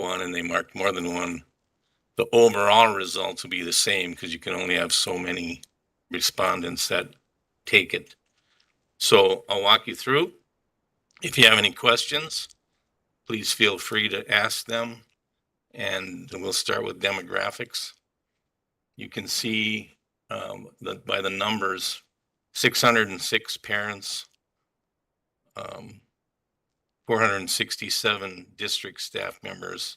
one and they marked more than one, the overall results will be the same because you can only have so many respondents that take it. So I'll walk you through. If you have any questions, please feel free to ask them. And we'll start with demographics. You can see by the numbers, 606 parents, 467 district staff members,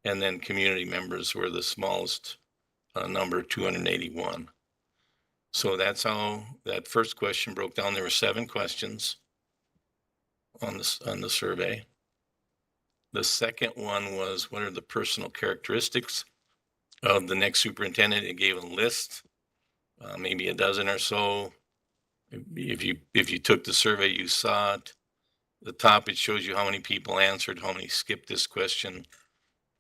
and then community members were the smallest number, 281. So that's how that first question broke down. There were 7 questions on the survey. The second one was, what are the personal characteristics of the next superintendent? It gave a list, maybe a dozen or so. If you took the survey, you saw it. The top, it shows you how many people answered, how many skipped this question.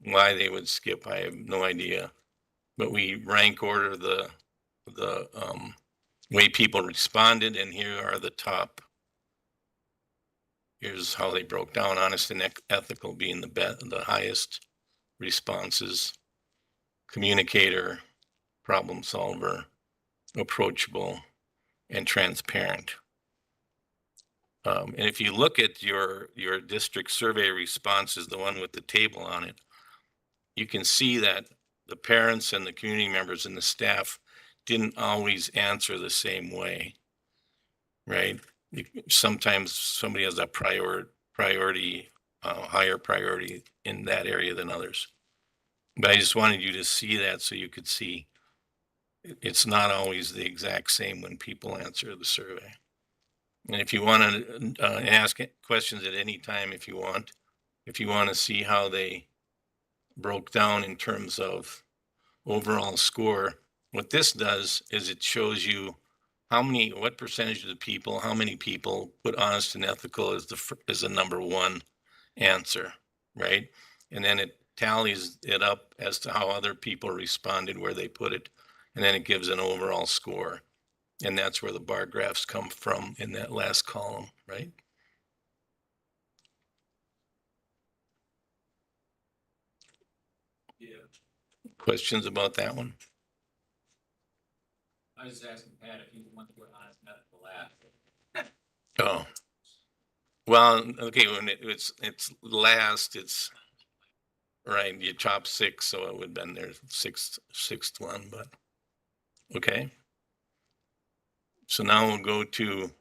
Why they would skip, I have no idea. But we rank order the way people responded, and here are the top. Here's how they broke down: honest and ethical being the highest responses, communicator, problem solver, approachable, and transparent. And if you look at your district survey responses, the one with the table on it, you can see that the parents and the community members and the staff didn't always answer the same way, right? Sometimes somebody has a priority, higher priority in that area than others. But I just wanted you to see that so you could see it's not always the exact same when people answer the survey. And if you want to ask questions at any time, if you want to see how they broke down in terms of overall score, what this does is it shows you what percentage of the people, how many people put honest and ethical as the number one answer, right? And then it tallies it up as to how other people responded, where they put it, and then it gives an overall score. And that's where the bar graphs come from in that last column, right? Yeah. Questions about that one? I was just asking Pat if you want to put honest and ethical last. Oh, well, okay, when it's last, it's right, your top 6, so it would have been their sixth one, but okay. So now we'll go to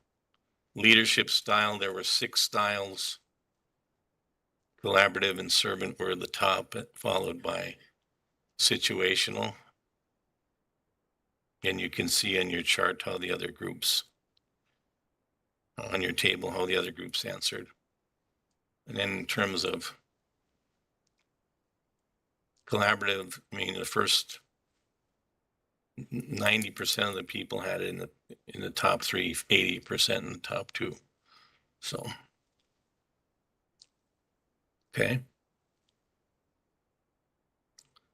leadership style. There were 6 styles. Collaborative and servant were the top, followed by situational. And you can see on your chart how the other groups, on your table, how the other groups answered. And then in terms of collaborative, I mean, the first 90% of the people had it in the top 3, 80% in the top 2. So, okay.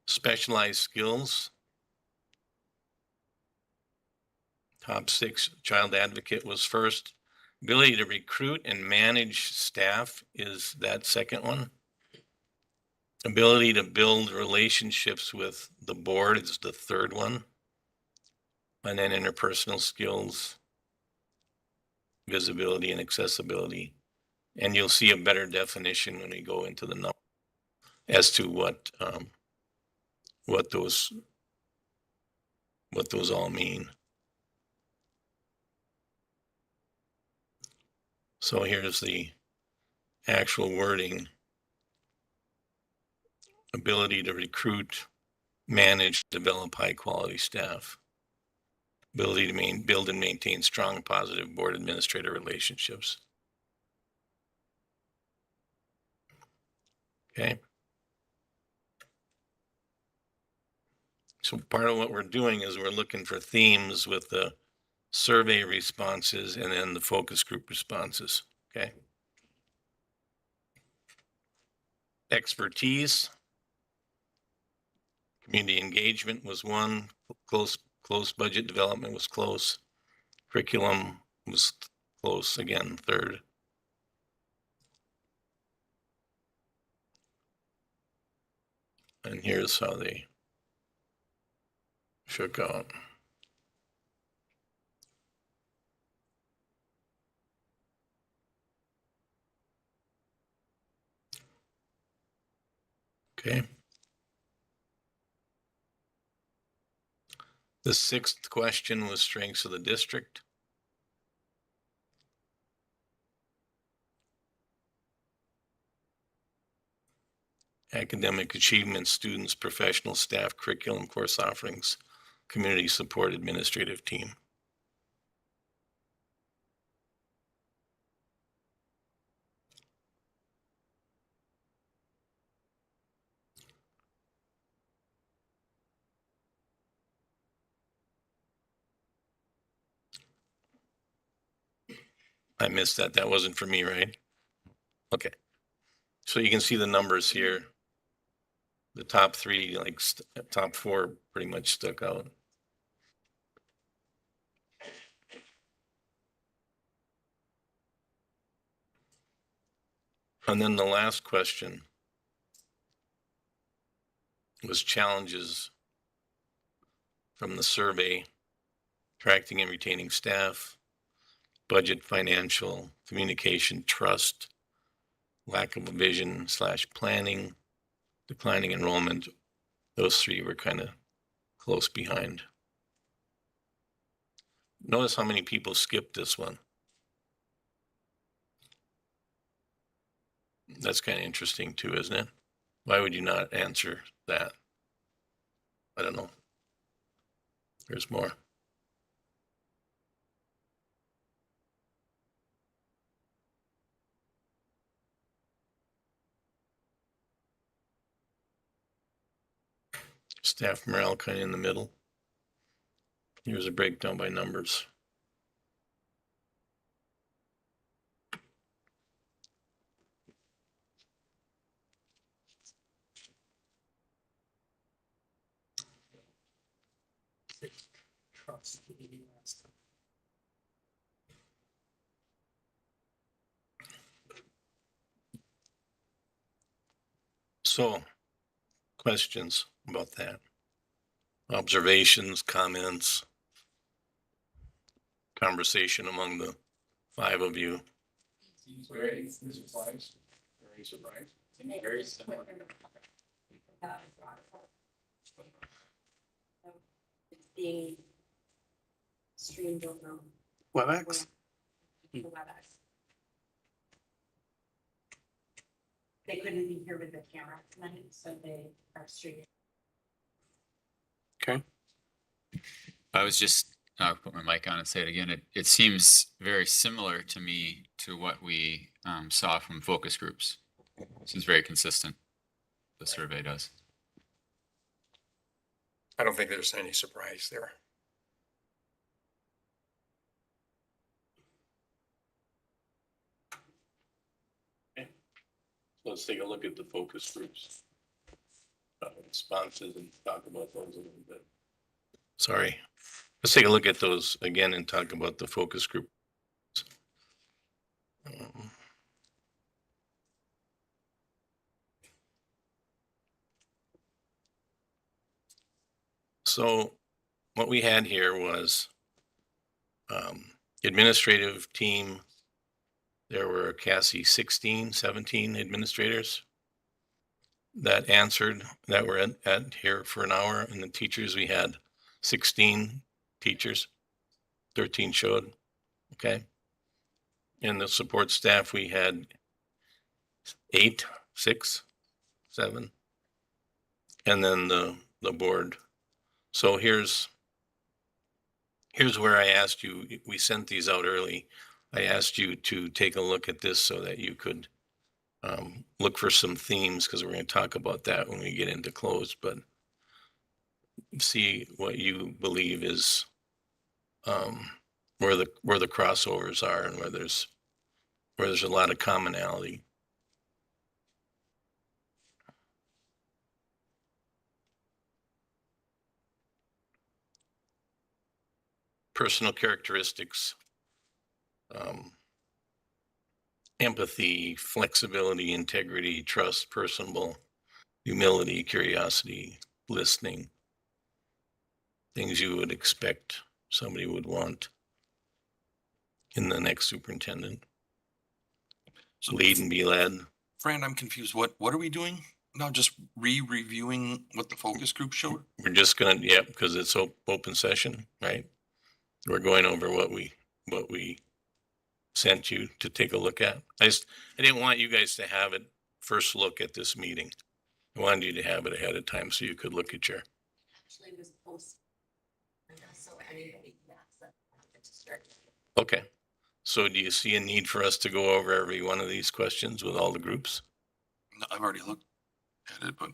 Specialized skills. Top 6, child advocate was first. Ability to recruit and manage staff is that second one. Ability to build relationships with the board is the third one. And then interpersonal skills, visibility and accessibility. And you'll see a better definition when we go into the number as to what those all mean. So here's the actual wording. Ability to recruit, manage, develop high quality staff. Ability to build and maintain strong, positive board administrator relationships. Okay. So part of what we're doing is we're looking for themes with the survey responses and then the focus group responses. Okay. Expertise. Community engagement was one. Close budget development was close. Curriculum was close, again, third. And here's how they shook out. Okay. The sixth question was strengths of the district. Academic achievement, students, professional staff, curriculum, course offerings, community support, administrative team. I missed that. That wasn't for me, right? Okay. So you can see the numbers here. The top three, like top four pretty much stuck out. And then the last question was challenges from the survey, attracting and retaining staff, budget, financial, communication, trust, lack of a vision / planning, declining enrollment. Those three were kind of close behind. Notice how many people skipped this one. That's kind of interesting too, isn't it? Why would you not answer that? I don't know. There's more. Staff morale kind of in the middle. Here's a breakdown by numbers. So, questions about that? Observations, comments, conversation among the five of you. Very surprised. Very surprised. Very similar. It's being streamed over WebEx? WebEx. They couldn't be here with the camera tonight, so they are streaming. Okay. I was just, I'll put my mic on and say it again. It seems very similar to me to what we saw from focus groups. Seems very consistent. The survey does. I don't think there's any surprise there. Let's take a look at the focus groups. Responses and talk about those a little bit. Sorry. Let's take a look at those again and talk about the focus group. So what we had here was administrative team. There were Cassie 16, 17 administrators that answered, that were at here for an hour, and the teachers, we had 16 teachers, 13 showed. Okay. And the support staff, we had 8, 6, 7, and then the board. So here's where I asked you, we sent these out early. I asked you to take a look at this so that you could look for some themes, because we're going to talk about that when we get into close, but see what you believe is where the crossovers are and where there's a lot of commonality. Personal characteristics, empathy, flexibility, integrity, trust, personable, humility, curiosity, listening. Things you would expect somebody would want in the next superintendent. Lead and be led. Fran, I'm confused. What are we doing? No, just reviewing what the focus group showed? We're just gonna, yep, because it's open session, right? We're going over what we sent you to take a look at. I didn't want you guys to have it first look at this meeting. I wanted you to have it ahead of time so you could look at your, Actually was posted. So anybody can access it to start. okay. So do you see a need for us to go over every one of these questions with all the groups? No, I've already looked at it, but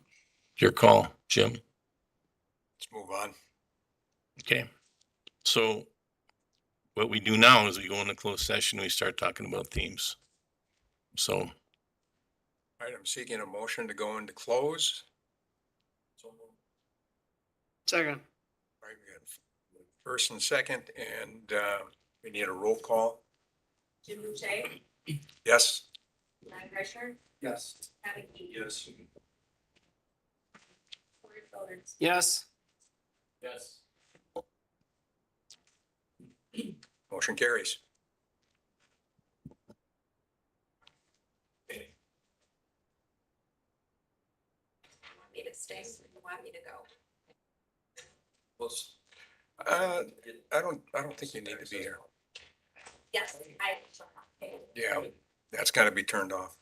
Your call, Jim. Let's move on. Okay. So what we do now is we go into closed session, we start talking about themes. So All right, I'm seeking a motion to go into close. Second. All right, we got first and second, and we need a roll call. Jim Boucher, Yes? Matt Grisher, Yes. Kevin Key. Yes. Corey Phillips. Yes. yes. Motion carries. You want me to stay or you want me to go? I don't think you need to be here. Yes, I. Yeah, that's gotta be turned off.